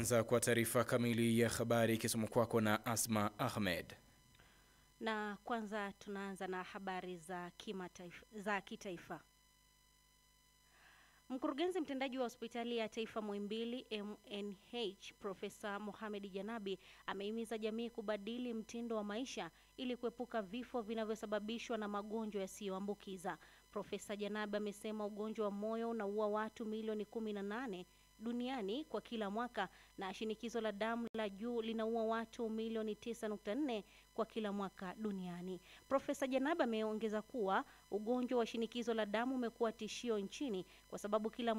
Tunaanza kwa taarifa kamili ya habari ikisomwa kwako na Asma Ahmed. Na kwanza tunaanza na habari za kitaifa. Mkurugenzi mtendaji wa Hospitali ya Taifa Muhimbili MNH Profesa Mohamed Janabi amehimiza jamii kubadili mtindo wa maisha ili kuepuka vifo vinavyosababishwa na magonjwa yasiyoambukiza. Profesa Janabi amesema ugonjwa wa moyo unaua watu milioni 18 duniani kwa kila mwaka na shinikizo la damu la juu linaua watu milioni 9.4 kwa kila mwaka duniani. Profesa Janabi ameongeza kuwa ugonjwa wa shinikizo la damu umekuwa tishio nchini kwa sababu kila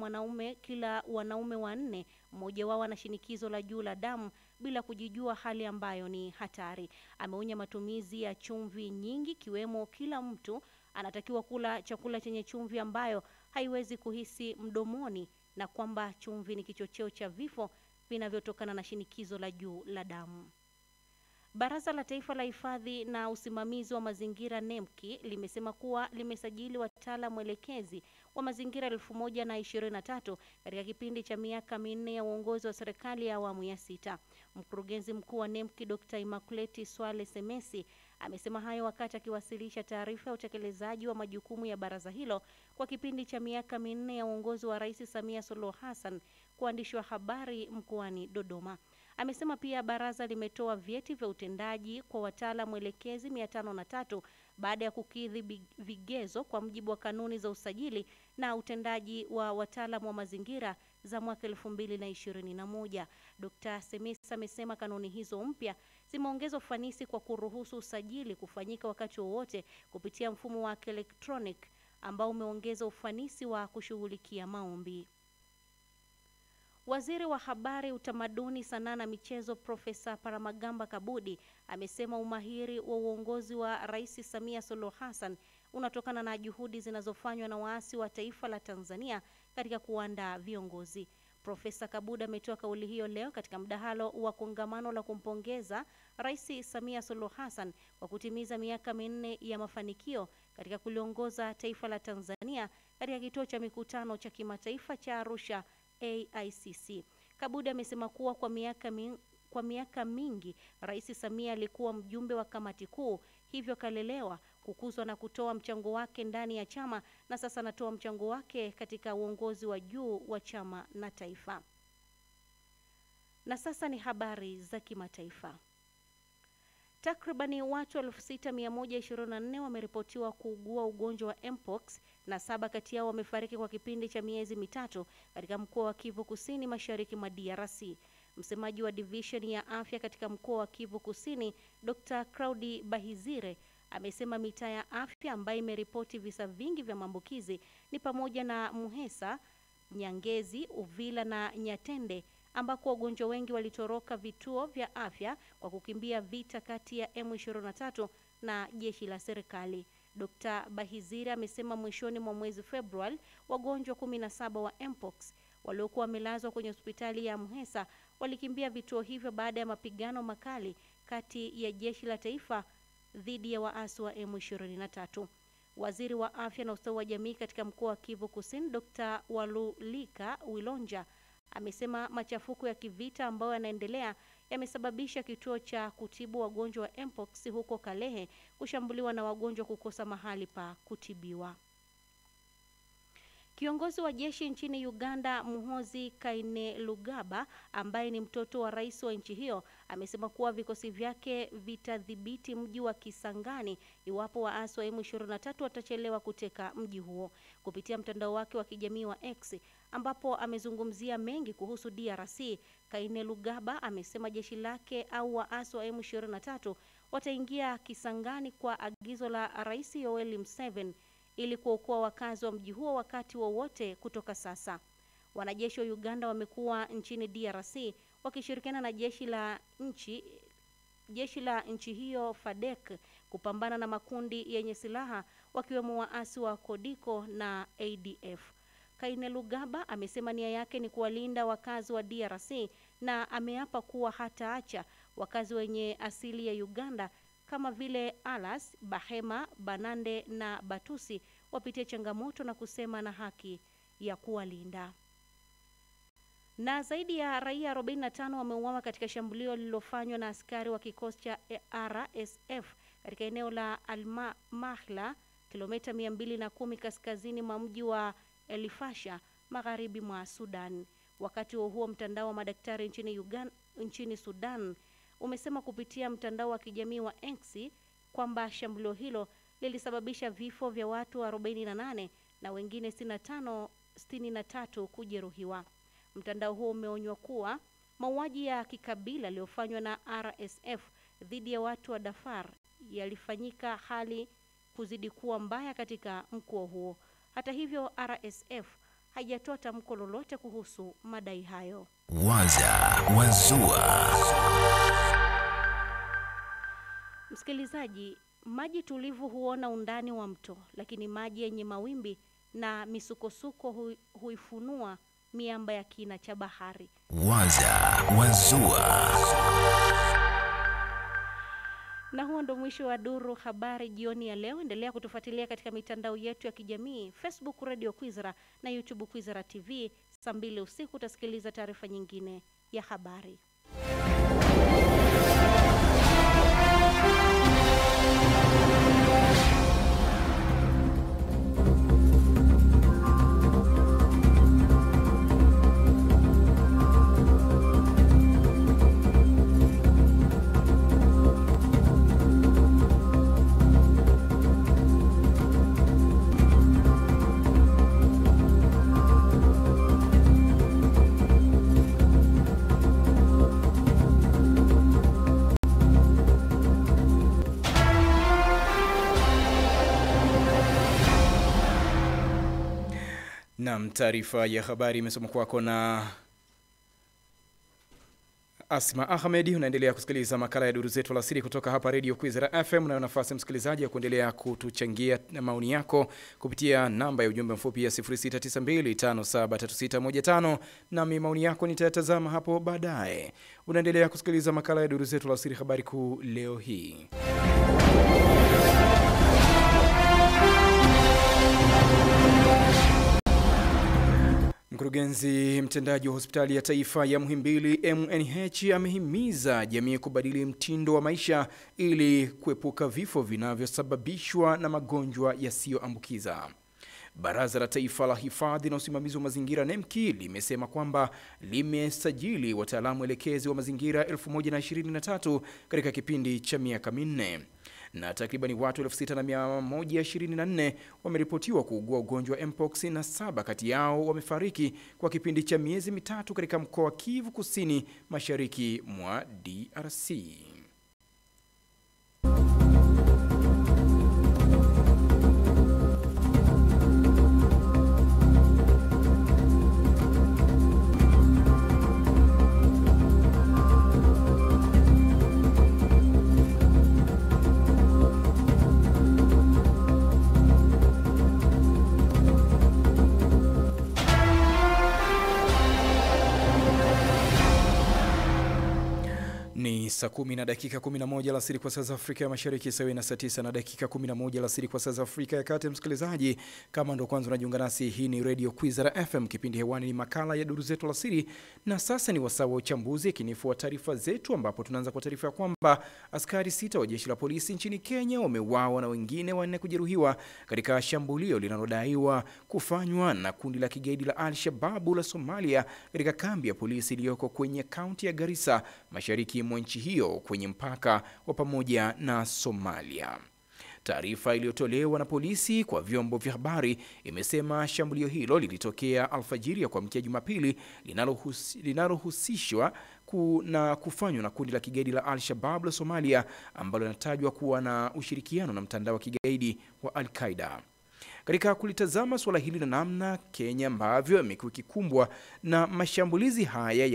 wanaume wanne mmoja wao ana shinikizo la juu la damu bila kujijua, hali ambayo ni hatari. Ameonya matumizi ya chumvi nyingi, kiwemo kila mtu anatakiwa kula chakula chenye chumvi ambayo haiwezi kuhisi mdomoni, na kwamba chumvi ni kichocheo cha vifo vinavyotokana na shinikizo la juu la damu. Baraza la Taifa la Hifadhi na Usimamizi wa Mazingira NEMKI limesema kuwa limesajili wataalamu mwelekezi wa mazingira 1023 katika kipindi cha miaka minne ya uongozi wa serikali ya awamu ya 6. Mkurugenzi mkuu wa NEMKI Dr. Immaculate Swale Semesi amesema hayo wakati akiwasilisha taarifa ya utekelezaji wa majukumu ya baraza hilo kwa kipindi cha miaka minne ya uongozi wa Rais Samia Suluhu Hassan kwa waandishi wa habari mkoani Dodoma. Amesema pia baraza limetoa vyeti vya utendaji kwa wataalamu mwelekezi 503 baada ya kukidhi vigezo kwa mujibu wa kanuni za usajili na utendaji wa wataalamu wa mazingira za mwaka 2021. Dr. Semesi amesema kanuni hizo mpya zimeongeza ufanisi kwa kuruhusu usajili kufanyika wakati wowote kupitia mfumo wa electronic ambao umeongeza ufanisi wa kushughulikia maombi. Waziri wa Habari, Utamaduni, Sanaa na Michezo Profesa Paramagamba Kabudi amesema umahiri wa uongozi wa Rais Samia Suluhu Hassan unatokana na juhudi zinazofanywa na waasi wa taifa la Tanzania katika kuandaa viongozi. Profesa Kabudi ametoa kauli hiyo leo katika mdahalo wa kongamano la kumpongeza Rais Samia Suluhu Hassan kwa kutimiza miaka minne ya mafanikio katika kuliongoza taifa la Tanzania katika kituo cha mikutano cha kimataifa cha Arusha AICC. Kabudi amesema kuwa kwa miaka mingi Rais Samia alikuwa mjumbe wa kamati kuu, hivyo kalelewa, kukuzwa na kutoa mchango wake ndani ya chama, na sasa anatoa mchango wake katika uongozi wa juu wa chama na taifa. Na sasa ni habari za kimataifa. Takribani watu 6124 wameripotiwa kuugua ugonjwa wa Mpox na 7 kati yao wamefariki kwa kipindi cha miezi mitatu katika mkoa wa Kivu Kusini mashariki mwa DRC. Msemaji wa division ya afya katika mkoa wa Kivu Kusini, Dr. Claudi Bahizire, amesema mitaa ya afya ambayo imeripoti visa vingi vya maambukizi ni pamoja na Muhesa, Nyangezi, Uvila na Nyatende, ambako wagonjwa wengi walitoroka vituo vya afya kwa kukimbia vita kati ya M23 na jeshi la serikali. Dr. Bahizira amesema mwishoni mwa mwezi Februari wagonjwa 17 wa Mpox waliokuwa wamelazwa kwenye hospitali ya Muhesa walikimbia vituo hivyo baada ya mapigano makali kati ya jeshi la taifa dhidi ya waasi wa M23. Waziri wa Afya na Ustawi wa Jamii katika mkoa wa Kivu Kusini, Dr. Walulika Wilonja, amesema machafuko ya kivita ambayo yanaendelea yamesababisha kituo cha kutibu wagonjwa wa Mpox huko Kalehe kushambuliwa na wagonjwa kukosa mahali pa kutibiwa. Kiongozi wa jeshi nchini Uganda, Muhoozi Kainerugaba, ambaye ni mtoto wa rais wa nchi hiyo, amesema kuwa vikosi vyake vitadhibiti mji wa Kisangani iwapo waasi wa M23 watachelewa kuteka mji huo. Kupitia mtandao wake wa kijamii wa X, ambapo amezungumzia mengi kuhusu DRC, Kainerugaba amesema jeshi lake au waasi wa M23 wataingia Kisangani kwa agizo la Rais Yoweri Museveni ili kuokoa wakazi wa mji huo wakati wowote kutoka sasa. Wanajeshi wa Uganda wamekuwa nchini DRC wakishirikiana na jeshi la nchi hiyo FARDC kupambana na makundi yenye silaha wakiwemo waasi wa Kodiko na ADF. Kainerugaba amesema nia yake ni kuwalinda wakazi wa DRC na ameapa kuwa hataacha wakazi wenye asili ya Uganda kama vile Alas, Bahema, Banande na Batusi wapitie changamoto na kusema na haki ya kuwalinda. Na zaidi ya raia 45 wameuawa katika shambulio lililofanywa na askari wa kikosi cha RSF katika eneo la Al-Mahla, kilomita 210 kaskazini mwa mji wa Elifasha, magharibi mwa Sudan. Wakati huo mtandao wa madaktari nchini Sudan umesema kupitia mtandao wa kijamii wa X kwamba shambulio hilo lilisababisha vifo vya watu 48 na wengine 63 kujeruhiwa. Mtandao huo umeonywa kuwa mauaji ya kikabila yaliyofanywa na RSF dhidi ya watu wa Darfur yalifanyika hali kuzidi kuwa mbaya katika mkoa huo. Hata hivyo, RSF haijatoa tamko lolote kuhusu madai hayo. Waza Wazua. Msikilizaji, maji tulivu huona undani wa mto, lakini maji yenye mawimbi na misukosuko huifunua miamba ya kina cha bahari. Waza Wazua. Na huo ndo mwisho wa duru habari jioni ya leo. Endelea kutufuatilia katika mitandao yetu ya kijamii, Facebook Radio Kwizera na YouTube Kwizera TV. Saa 2 usiku utasikiliza taarifa nyingine ya habari. Naam, taarifa ya habari imesomwa kwako na Asma Ahmed. Unaendelea kusikiliza makala ya duru zetu alasiri kutoka hapa Radio Kwizera FM, na nafasi msikilizaji ya kuendelea kutuchangia maoni yako kupitia namba ya ujumbe mfupi ya 0692573615, na maoni yako nitayatazama hapo baadaye. Unaendelea kusikiliza makala ya duru zetu alasiri, habari kuu leo hii. Mkurugenzi mtendaji wa hospitali ya taifa ya Muhimbili MNH amehimiza jamii kubadili mtindo wa maisha ili kuepuka vifo vinavyosababishwa na magonjwa yasiyoambukiza. Baraza la Taifa la Hifadhi na Usimamizi wa Mazingira NEMKI limesema kwamba limesajili wataalamu elekezi wa mazingira 1023 katika kipindi cha miaka 4. Na takribani watu 6124 wameripotiwa kuugua ugonjwa wa Mpox, na 7 kati yao wamefariki kwa kipindi cha miezi 3 katika mkoa wa Kivu Kusini Mashariki mwa DRC. Saa 10 na dakika 11 alasiri kwa saa za Afrika ya Mashariki, sawa na saa 9 na dakika 11 alasiri kwa saa za Afrika ya Kati. Msikilizaji, kama ndo kwanza unajiunga nasi, hii ni Radio Kwizera FM, kipindi hewani ni makala ya duru zetu alasiri, na sasa ni wasaa wa uchambuzi kinifu wa taarifa zetu, ambapo tunaanza kwa taarifa ya kwamba askari 6 wa jeshi la polisi nchini Kenya wameuawa na wengine 4 kujeruhiwa katika shambulio linalodaiwa kufanywa na kundi la kigaidi la Al-Shabaab la Somalia katika kambi ya polisi iliyoko kwenye kaunti ya Garissa, mashariki mwa nchi hiyo kwenye mpaka wa pamoja na Somalia. Taarifa iliyotolewa na polisi kwa vyombo vya habari imesema shambulio hilo lilitokea alfajiri ya kuamkia Jumapili, linalohusishwa na kufanywa na kundi la kigaidi la Al-Shabaab la Somalia ambalo linatajwa kuwa na ushirikiano na mtandao wa kigaidi wa Al-Qaeda. Katika kulitazama swala hili na namna Kenya ambavyo imekuwa ikikumbwa na mashambulizi haya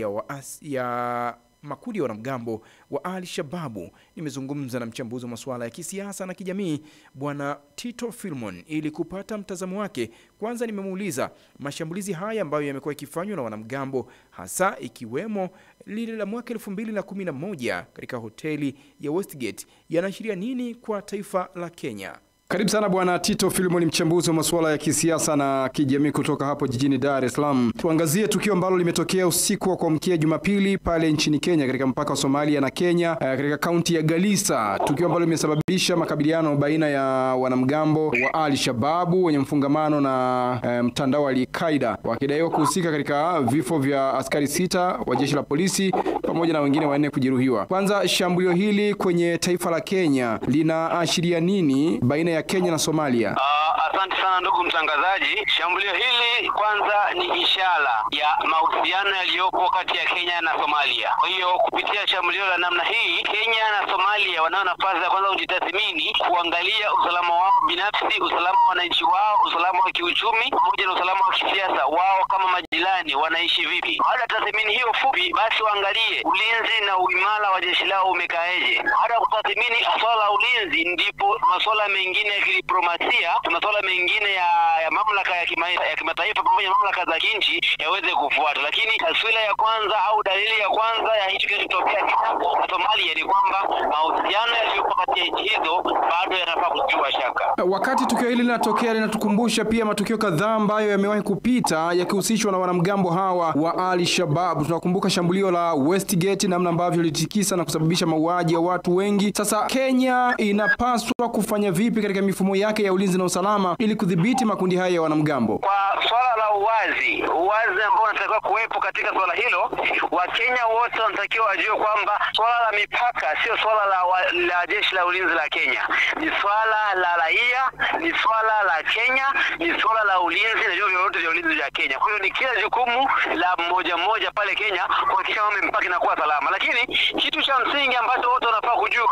ya makundi ya wanamgambo wa Al-Shabaab, nimezungumza na mchambuzi wa masuala ya kisiasa na kijamii Bwana Tito Filmon ili kupata mtazamo wake. Kwanza nimemuuliza mashambulizi haya ambayo yamekuwa yakifanywa na wanamgambo, hasa ikiwemo lile la mwaka 2011 katika hoteli ya Westgate, yanaashiria nini kwa taifa la Kenya? Karibu sana Bwana Tito Philemon, mchambuzi wa masuala ya kisiasa na kijamii kutoka hapo jijini Dar es Salaam. Tuangazie tukio ambalo limetokea usiku wa kuamkia Jumapili pale nchini Kenya katika mpaka wa Somalia na Kenya katika kaunti ya Garissa, tukio ambalo limesababisha makabiliano baina ya wanamgambo wa Al-Shabaab wenye mfungamano na mtandao wa Al-Qaeda, wakidaiwa kuhusika katika vifo vya askari 6 wa jeshi la polisi pamoja na wengine 4 kujeruhiwa. Kwanza, shambulio hili kwenye taifa la Kenya linaashiria nini baina ya Kenya na Somalia? Asante sana ndugu mtangazaji. Shambulio hili kwanza ni ishara ya mahusiano yaliyopo kati ya Kenya na Somalia. Kwa hiyo kupitia shambulio la namna hii, Kenya na Somalia wanao nafasi ya kwanza kujitathmini, kuangalia usalama wao binafsi, usalama wa wananchi wao, usalama wa kiuchumi pamoja na usalama wa kisiasa wao kama majirani wanaishi vipi. Baada ya tathmini hiyo fupi, basi waangalie ulinzi na uimara wa jeshi lao umekaeje. Baada ya kutathmini swala la ulinzi, ndipo masuala mengine ya kidiplomasia, masuala mengine ya mamlaka ya kimataifa pamoja na mamlaka za kinchi yaweze kufuata. Lakini taswira ya kwanza au dalili ya kwanza ya hicho kilichotokea na Somalia ni kwamba mahusiano yaliyopo kati ya nchi hizo bado yanafaa kutiwa shaka. Wakati tukio hili linatokea, linatukumbusha pia matukio kadhaa ambayo yamewahi kupita yakihusishwa na wanamgambo hawa wa Al-Shabaab. Tunakumbuka shambulio la Westgate, namna ambavyo litikisa na kusababisha mauaji ya watu wengi. Sasa Kenya inapaswa kufanya vipi katika mifumo yake ya ulinzi na usalama ili kudhibiti makundi haya ya wanamgambo? Kwa swala la uwazi ambao unatakiwa kuwepo katika swala hilo, Wakenya wote wanatakiwa wajue kwamba swala la mipaka sio swala la jeshi la ulinzi la Kenya. Ni swala la raia, ni swala la Kenya, ni swala la ulinzi na vyombo vyote vya ulinzi vya Kenya. Kwa hiyo ni kila jukumu la mmoja pale Kenya kuhakikisha kwamba mipaka inakuwa salama. Lakini kitu cha msingi ambacho wote wanafaa kujua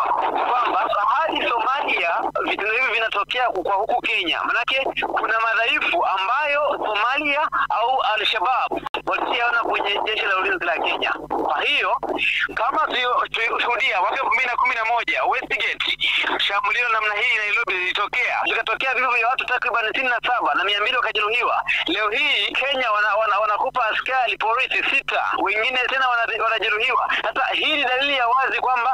kwamba hadi Somalia vitendo hivi vinatokea kwa huku Kenya. Manake kuna madhaifu ambayo Somalia au Al-Shabaab waliona kwenye jeshi la ulinzi la Kenya. Kwa hiyo kama tulishuhudia mwaka 2011 Westgate, shambulio namna hii Nairobi lilitokea, likatokea vifo vya watu takriban 67 na 200 wakajeruhiwa. Leo hii Kenya wanakupa askari polisi 6, wengine tena wanajeruhiwa. Sasa hii ni dalili ya wazi kwamba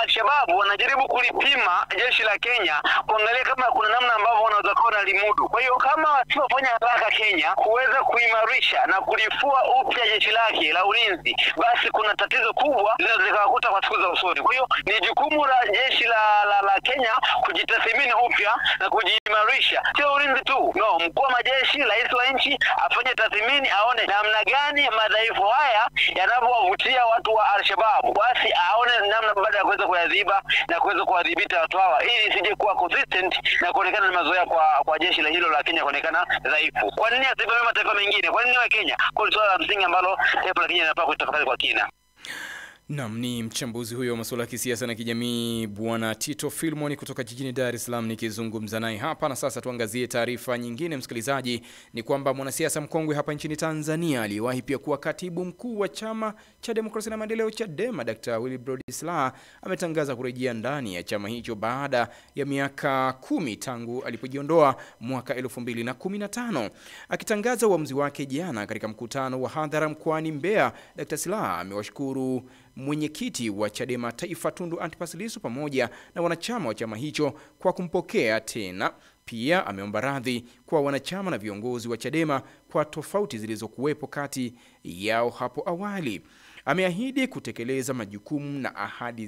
Al-Shabaab wanajaribu kulipima jeshi la Kenya kuangalia kama kuna namna ambavyo wanaweza kuwa na limudu. Kwa hiyo kama wasipofanya haraka Kenya kuweza kuimarisha na kulifua upya jeshi lake la ulinzi, basi kuna tatizo kubwa linaweza likawakuta kwa siku za usoni. Kwa hiyo ni jukumu la jeshi la Kenya kujitathmini upya na kujiimarisha. Sio ulinzi tu. No, mkuu wa majeshi, rais wa nchi afanye tathmini, aone namna gani madhaifu haya yanavyowavutia watu wa Al-Shabaab. Basi aone namna baada ya kuweza kuyadhiba na kuweza kuwadhibiti watu hawa ili isije kuwa consistent na kuonekana ni mazoea kwa jeshi la hilo la Kenya kuonekana dhaifu. Kwa nini asipewe mataifa mengine? Kwa nini wa Kenya? Kwa swala la msingi ambalo taifa la Kenya linapaswa kutafakari kwa kina. Naam, ni mchambuzi huyo wa masuala ya kisiasa na kijamii Bwana Tito Philemon kutoka jijini Dar es Salaam nikizungumza naye hapa. Na sasa tuangazie taarifa nyingine msikilizaji, ni kwamba mwanasiasa mkongwe hapa nchini Tanzania aliyewahi pia kuwa katibu mkuu wa chama cha demokrasia na maendeleo Chadema, Dr. Wilbrod Slaa ametangaza kurejea ndani ya chama hicho baada ya miaka 10 tangu alipojiondoa mwaka 2015. Akitangaza uamuzi wake jana katika mkutano wa hadhara mkoani Mbeya, Dr. Slaa amewashukuru mwenyekiti wa Chadema Taifa Tundu Antipas Lissu pamoja na wanachama wa chama hicho kwa kumpokea tena. Pia ameomba radhi kwa wanachama na viongozi wa Chadema kwa tofauti zilizokuwepo kati yao hapo awali. Ameahidi kutekeleza majukumu na ahadi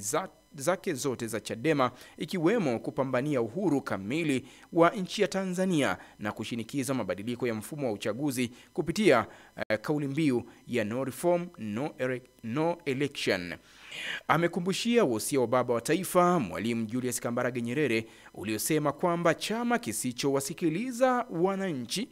zake zote za Chadema, ikiwemo kupambania uhuru kamili wa nchi ya Tanzania na kushinikiza mabadiliko ya mfumo wa uchaguzi kupitia kauli mbiu ya no reform, no election. Amekumbushia wosia wa baba wa taifa Mwalimu Julius Kambarage Nyerere uliosema kwamba chama kisichowasikiliza wananchi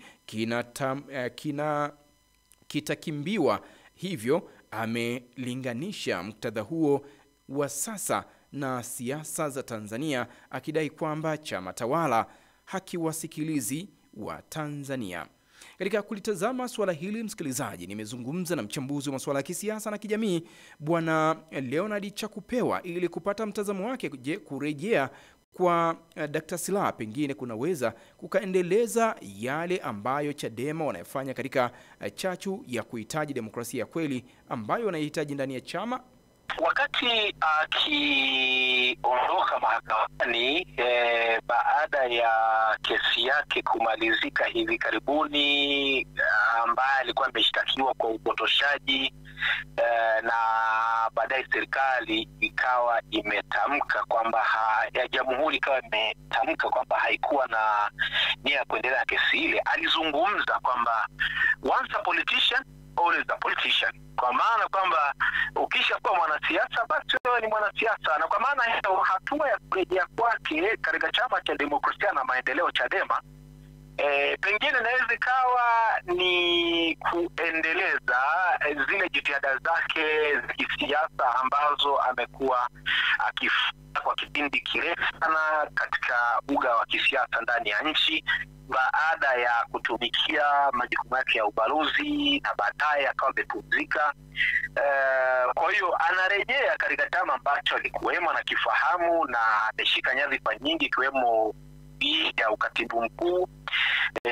kitakimbiwa. Hivyo amelinganisha muktadha huo wa sasa na siasa za Tanzania, akidai kwamba chama tawala hakiwasikilizi wa Tanzania. Katika kulitazama swala hili msikilizaji, nimezungumza na mchambuzi wa masuala ya kisiasa na kijamii Bwana Leonard Chakupewa ili kupata mtazamo wake. Je, kurejea kwa Dr. Slaa pengine kunaweza kukaendeleza yale ambayo Chadema wanayofanya katika chachu ya kuhitaji demokrasia ya kweli ambayo wanahitaji ndani ya chama? Wakati akiondoka mahakamani baada ya kesi yake kumalizika hivi karibuni, ambaye alikuwa ameshtakiwa kwa upotoshaji, na baadaye serikali ikawa imetamka kwamba ya jamhuri ikawa imetamka kwamba haikuwa na nia ya kuendelea na kesi ile. Alizungumza kwamba once a politician always a politician, kwa maana kwamba ukisha kuwa mwanasiasa basi wewe ni mwanasiasa. Na kwa maana hiyo hatua ya kurejea kwake katika chama cha demokrasia na maendeleo Chadema pengine naweza ikawa ni kuendeleza zile jitihada zake za kisiasa ambazo amekuwa akifanya kwa kipindi kirefu sana katika uga wa kisiasa ndani ya nchi, baada ya kutumikia majukumu yake ya ubalozi na baadaye akawa amepumzika. Kwa hiyo anarejea katika chama ambacho alikuwemo na kifahamu, na ameshika nyadhifa nyingi ikiwemo ya ukatibu mkuu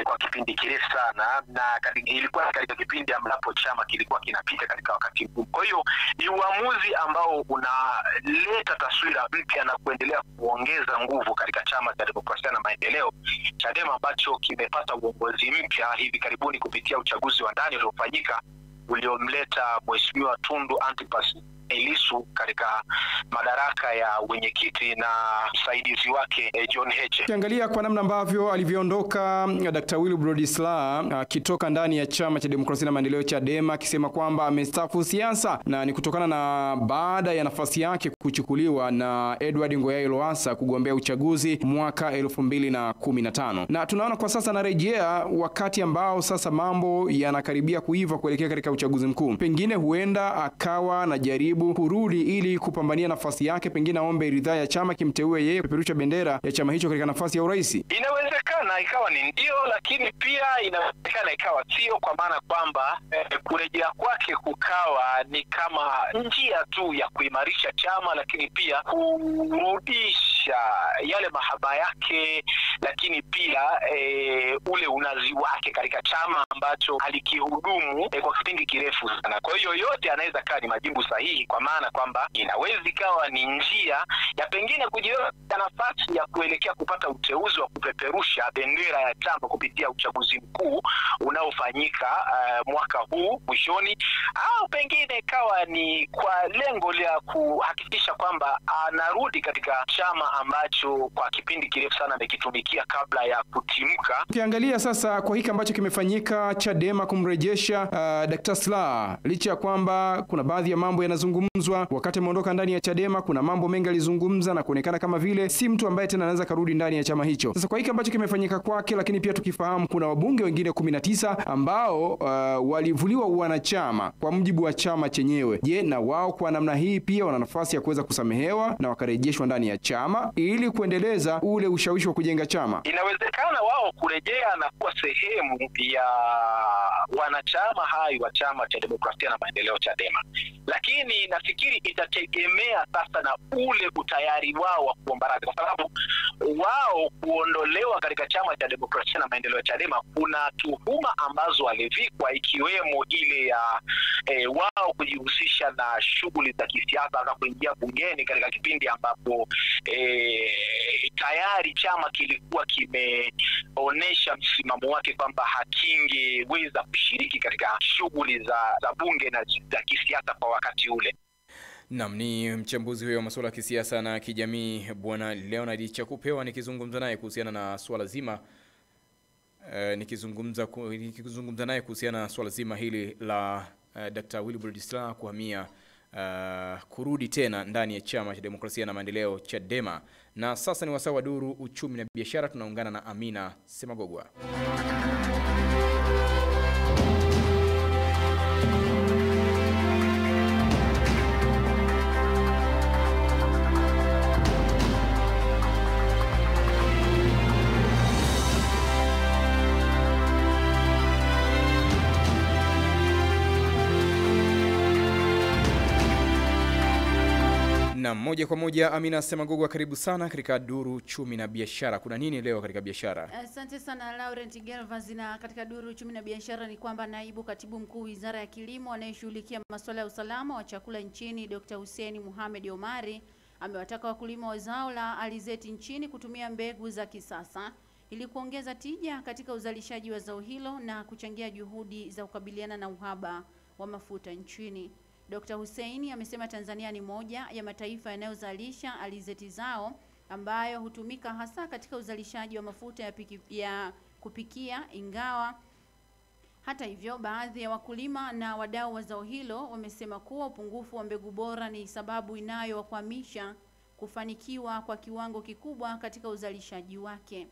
kwa kipindi kirefu sana, na ilikuwa katika kipindi ambapo chama kilikuwa kinapita katika wakati mkuu. Kwa hiyo ni uamuzi ambao unaleta taswira mpya na kuendelea kuongeza nguvu katika chama cha demokrasia na maendeleo Chadema, ambacho kimepata uongozi mpya hivi karibuni kupitia uchaguzi wa ndani uliofanyika uliomleta Mheshimiwa Tundu Antipas Lissu katika madaraka ya wenyekiti na msaidizi wake John Heche. Ukiangalia kwa namna ambavyo alivyoondoka Dr. Wilbrod Slaa akitoka ndani ya chama cha demokrasia na maendeleo Chadema, akisema kwamba amestaafu siasa na ni kutokana na baada ya nafasi yake kuchukuliwa na Edward Ngoyai Lowassa kugombea uchaguzi mwaka 2015. Na tunaona kwa sasa anarejea wakati ambao sasa mambo yanakaribia kuiva kuelekea katika uchaguzi mkuu. Pengine huenda akawa na jaribu kurudi ili kupambania nafasi yake, pengine aombe ridhaa ya chama kimteue yeye kupeperusha bendera ya chama hicho katika nafasi ya urais. Inawezekana ikawa ni ndio, lakini pia inawezekana ikawa sio, kwa maana kwamba kurejea kwake kukawa ni kama njia tu ya kuimarisha chama, lakini pia kurudisha yale mahaba yake, lakini pia ule unazi wake katika chama ambacho alikihudumu kwa kipindi kirefu sana. Kwa hiyo yote anaweza kaa ni majibu sahihi, kwa maana kwamba inaweza ikawa ni njia ya pengine kujiweka nafasi ya kuelekea kupata uteuzi wa kupeperusha bendera ya chama kupitia uchaguzi mkuu unaofanyika mwaka huu mwishoni, au pengine ikawa ni kwa lengo la kuhakikisha kwamba anarudi katika chama ambacho kwa kipindi kirefu sana amekitumikia kabla ya kutimka. Ukiangalia sasa kwa hiki ambacho kimefanyika Chadema kumrejesha Dr. Slaa, licha ya kwamba kuna baadhi ya mambo yanazungumzwa wakati ameondoka ndani ya Chadema, kuna mambo mengi alizungumza na kuonekana kama vile si mtu ambaye tena anaweza karudi ndani ya chama hicho. Sasa kwa hiki ambacho kimefanyika kwake, lakini pia tukifahamu kuna wabunge wengine 19 ambao walivuliwa wanachama kwa mujibu wa chama chenyewe. Je, na wao kwa namna hii pia wana nafasi ya kuweza kusamehewa na wakarejeshwa ndani ya chama ili kuendeleza ule ushawishi wa kujenga chama? Inawezekana wao kurejea na kuwa sehemu ya wanachama hai wa chama cha demokrasia na maendeleo Chadema, lakini nafikiri itategemea sasa na ule utayari wao wa kuomba radhi, kwa sababu wao kuondolewa katika chama cha demokrasia na maendeleo Chadema kuna tuhuma ambazo walivikwa, ikiwemo ile ya wao kujihusisha na shughuli za kisiasa za kuingia bungeni katika kipindi ambapo tayari chama kilikuwa kimeonesha msimamo wake kwamba hakingeweza kushiriki katika shughuli za bunge na za kisiasa kwa wakati ule. Naam, ni mchambuzi huyo wa masuala ya kisiasa na kijamii Bwana Leonard Chakupewa nikizungumza naye kuhusiana na swala zima nikizungumza naye kuhusiana na swala zima hili la Dr. Wilbrod Slaa kuhamia kurudi tena ndani ya chama cha demokrasia na maendeleo Chadema. Na sasa ni wasaa wa duru uchumi na biashara, tunaungana na Amina Semagogwa. Na moja kwa moja Amina Semagogwa, karibu sana katika duru uchumi na biashara. Kuna nini leo katika biashara? Asante sana Laurent Gervas, na katika duru uchumi na biashara ni kwamba naibu katibu mkuu Wizara ya Kilimo anayeshughulikia masuala ya usalama wa chakula nchini Dr. Hussein Mohamed Omari Amewataka wakulima wa zao la alizeti nchini kutumia mbegu za kisasa ili kuongeza tija katika uzalishaji wa zao hilo na kuchangia juhudi za kukabiliana na uhaba wa mafuta nchini. Dr. Hussein amesema Tanzania ni moja ya mataifa yanayozalisha alizeti zao ambayo hutumika hasa katika uzalishaji wa mafuta ya kupikia, ingawa hata hivyo baadhi ya wakulima na wadau wa zao hilo wamesema kuwa upungufu wa mbegu bora ni sababu inayowakwamisha kufanikiwa kwa kiwango kikubwa katika uzalishaji wake.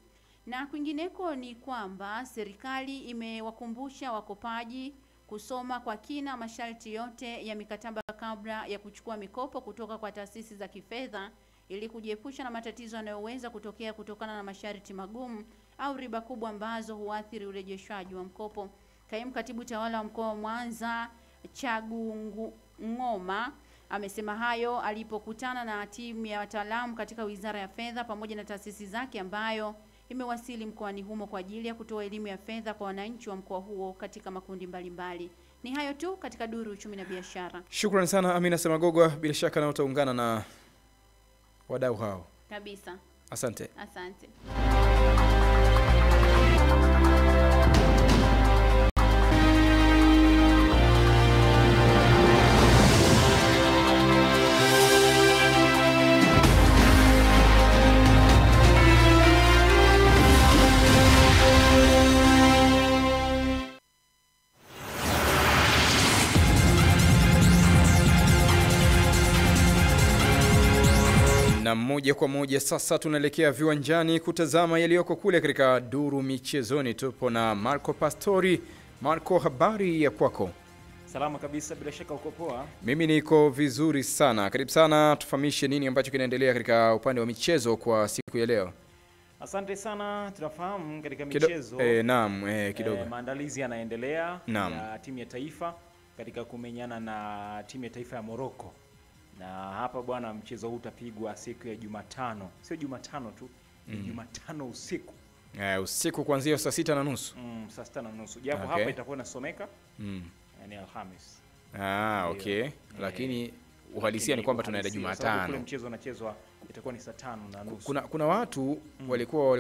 Na kwingineko ni kwamba serikali imewakumbusha wakopaji kusoma kwa kina masharti yote ya mikataba kabla ya kuchukua mikopo kutoka kwa taasisi za kifedha ili kujiepusha na matatizo yanayoweza kutokea kutokana na masharti magumu au riba kubwa ambazo huathiri urejeshwaji wa mkopo. Kaimu Katibu Tawala wa Mkoa wa Mwanza Chagu Ngoma amesema hayo alipokutana na timu ya wataalamu katika Wizara ya Fedha pamoja na taasisi zake ambayo imewasili mkoani humo kwa ajili ya kutoa elimu ya fedha kwa wananchi wa mkoa huo katika makundi mbalimbali. Ni hayo tu katika Duru Uchumi na Biashara. Shukrani sana Amina Semagogwa, bila shaka na utaungana na wadau hao. Kabisa. Asante. Asante. Na moja kwa moja sasa tunaelekea viwanjani kutazama yaliyoko kule katika Duru Michezoni. Tupo na Marco Pastori. Marco, habari ya kwako? Salama kabisa, bila shaka uko poa. Mimi niko vizuri sana. Karibu sana, tufahamishe nini ambacho kinaendelea katika upande wa michezo kwa siku ya leo. Asante sana. Tunafahamu katika michezo kidogo maandalizi yanaendelea ya timu ya taifa katika kumenyana na timu ya taifa ya Morocco. Na hapa bwana, mchezo huu utapigwa siku ya Jumatano. Sio Jumatano tu, ni Jumatano usiku. Usiku kuanzia saa 6:30. Saa 6:30. Japo hapa itakuwa inasomeka yani Alhamis. Okay. Lakini uhalisia ni kwamba tunaenda Jumatano. Kule mchezo unachezwa itakuwa ni saa 5:30.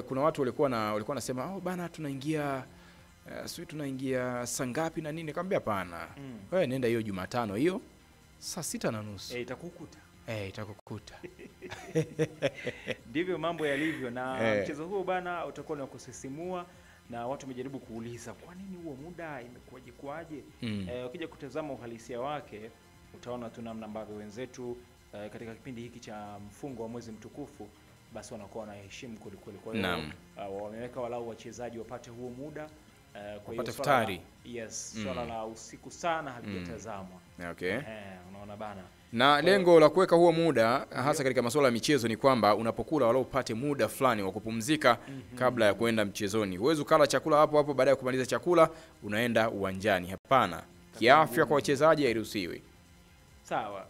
Kuna watu walikuwa nasema bana tunaingia tunaingia saa ngapi na nini? Nikamwambia hapana. Wewe nenda hiyo Jumatano hiyo saa 6:30. Itakukuta. Itakukuta. Ndivyo mambo yalivyo na mchezo huo bana utakuwa ni kusisimua na watu wamejaribu kuuliza kwa nini huo muda imekuwaje kwaje? Ukija kutazama uhalisia wake utaona tu namna ambavyo wenzetu katika kipindi hiki cha mfungo wa mwezi mtukufu basi wanakuwa wanaheshimu kweli. Kwa hiyo wameweka walau wachezaji wapate huo muda kwa hiyo futari. Swala la usiku sana halijatazamwa. Okay. Unaona bana. Na lengo la kuweka huo muda hasa katika masuala ya michezo ni kwamba unapokula walau upate muda fulani wa kupumzika kabla ya kwenda mchezoni. Huwezi ukala chakula hapo baada ya kumaliza chakula unaenda uwanjani. Hapana. Kiafya kwa wachezaji hairuhusiwi. Sawa.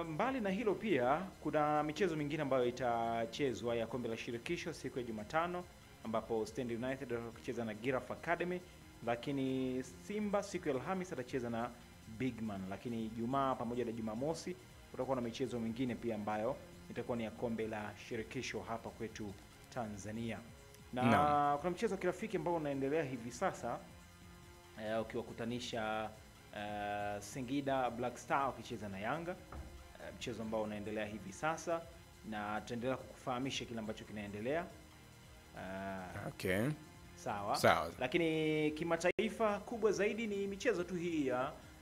Mbali na hilo pia kuna michezo mingine ambayo itachezwa ya kombe la shirikisho siku ya Jumatano ambapo Stand United watacheza na Giraffe Academy, lakini Simba siku ya Alhamisi atacheza na Bigman, lakini Ijumaa pamoja na Jumamosi kutakuwa na michezo mingine pia ambayo itakuwa ni ya kombe la shirikisho hapa kwetu Tanzania. Na kuna mchezo wa kirafiki ambao unaendelea hivi sasa ukiwakutanisha Singida Black Star wakicheza na Yanga, mchezo ambao unaendelea hivi sasa na tutaendelea kukufahamisha kile ambacho kinaendelea. Okay. Sawa. Lakini kimataifa kubwa zaidi ni michezo tu hii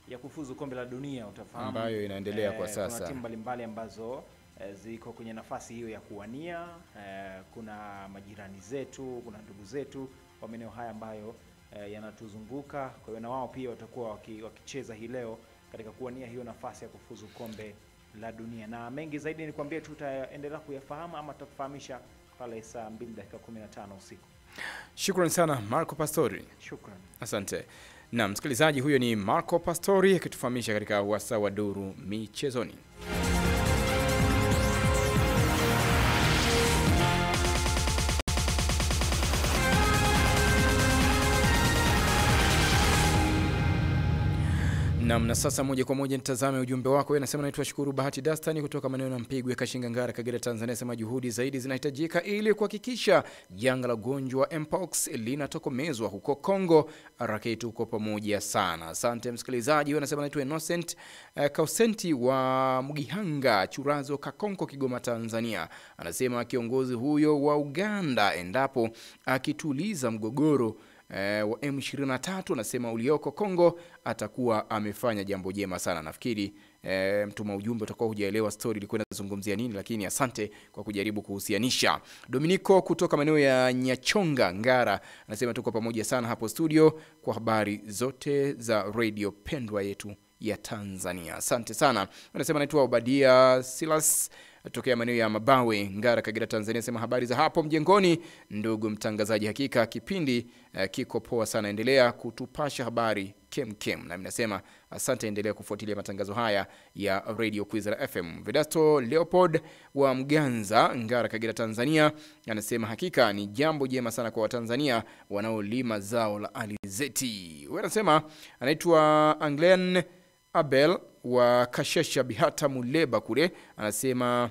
ya kufuzu kombe la dunia, utafahamu ambayo inaendelea kwa sasa. Kuna timu mbalimbali ambazo ziko kwenye nafasi hiyo ya kuwania. Kuna majirani zetu, kuna ndugu zetu wa maeneo haya ambayo yanatuzunguka. Kwa hiyo na wao pia watakuwa wakicheza hii leo katika kuwania hiyo nafasi ya kufuzu kombe la dunia. Na mengi zaidi ni kwambie tutaendelea kuyafahamu ama tutakufahamisha pale saa 2:15 usiku. Shukrani sana Marco Pastori. Shukrani. Asante. Na msikilizaji, huyo ni Marco Pastori akitufahamisha katika wasaa wa Duru Michezoni. Na sasa moja kwa moja nitazame ujumbe wako. Wewe unasema naitwa Shukuru Bahati Dastani kutoka maneno ya Mpigwe Kashinga Ngara Kagera Tanzania, sema juhudi zaidi zinahitajika ili kuhakikisha janga la ugonjwa Mpox linatokomezwa huko Kongo. Harakati tuko pamoja sana. Asante msikilizaji. Wewe unasema naitwa Innocent Kausenti wa Mugihanga Churazo Kakonko Kigoma Tanzania. Anasema kiongozi huyo wa Uganda endapo akituliza mgogoro wa M23 anasema ulioko Kongo atakuwa amefanya jambo jema sana. Nafikiri mtuma ujumbe utakuwa hujaelewa story ilikuwa inazungumzia nini, lakini asante kwa kujaribu kuhusianisha. Dominico kutoka maeneo ya Nyachonga Ngara anasema tuko pamoja sana hapo studio kwa habari zote za radio pendwa yetu ya Tanzania. Asante sana. Anasema naitwa Obadia Silas tokea maeneo ya Mabawe Ngara Kagera Tanzania, sema habari za hapo mjengoni ndugu mtangazaji, hakika kipindi kiko poa sana, endelea kutupasha habari kem. Na mimi nasema asante, endelea kufuatilia matangazo haya ya Radio Kwizera FM. Vedasto Leopold wa Mganza Ngara Kagera Tanzania anasema hakika ni jambo jema sana kwa Watanzania wanaolima zao la alizeti. Wewe unasema anaitwa Anglen Abel wa Kashesha Bihata Muleba kule, anasema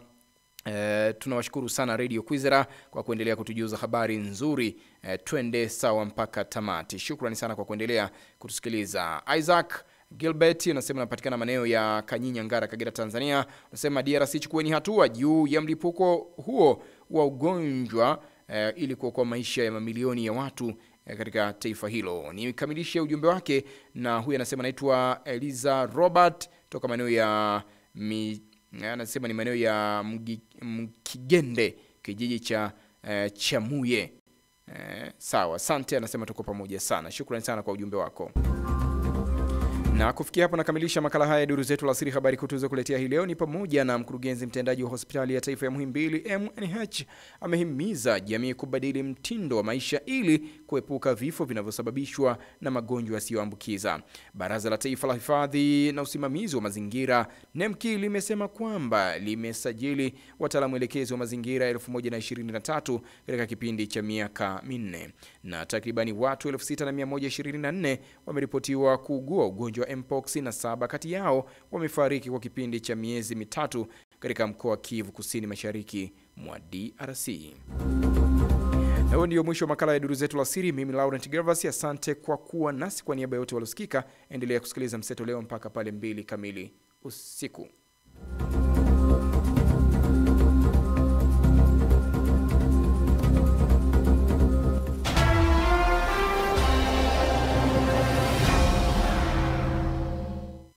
tunawashukuru sana Radio Kwizera kwa kuendelea kutujuza habari nzuri, twende sawa mpaka tamati. Shukrani sana kwa kuendelea kutusikiliza. Isaac Gilbert anasema anapatikana maeneo ya Kanyinya Ngara Kagera Tanzania, anasema DRC chukueni hatua juu ya mlipuko huo wa ugonjwa ili kuokoa maisha ya mamilioni ya watu katika taifa hilo. Nikamilishe ujumbe wake na huyu anasema anaitwa Eliza Robert toka maeneo ya anasema ni maeneo ya Mkigende kijiji cha Chamuye. Sawa, asante, anasema tuko pamoja sana. Shukrani sana kwa ujumbe wako. Na kufikia hapo nakamilisha makala haya duru zetu la siri. Habari kutuzo kuletea hii leo ni pamoja na mkurugenzi mtendaji wa hospitali ya taifa ya Muhimbili MNH amehimiza jamii kubadili mtindo wa maisha ili kuepuka vifo vinavyosababishwa na magonjwa yasiyoambukiza. Baraza la Taifa la Hifadhi na Usimamizi wa Mazingira NEMKI limesema kwamba limesajili wataalamu elekezi wa mazingira 1023 katika kipindi cha miaka 4 na takribani watu 6124 wameripotiwa kuugua ugonjwa Mpox na 7 kati yao wamefariki kwa kipindi cha miezi 3 katika mkoa wa Kivu Kusini Mashariki mwa DRC. Na huo ndio mwisho wa makala ya duru zetu la siri. Mimi Laurent Gervas, asante kwa kuwa nasi. Kwa niaba ya wote waliosikika, endelea kusikiliza Mseto Leo mpaka pale 2 kamili usiku.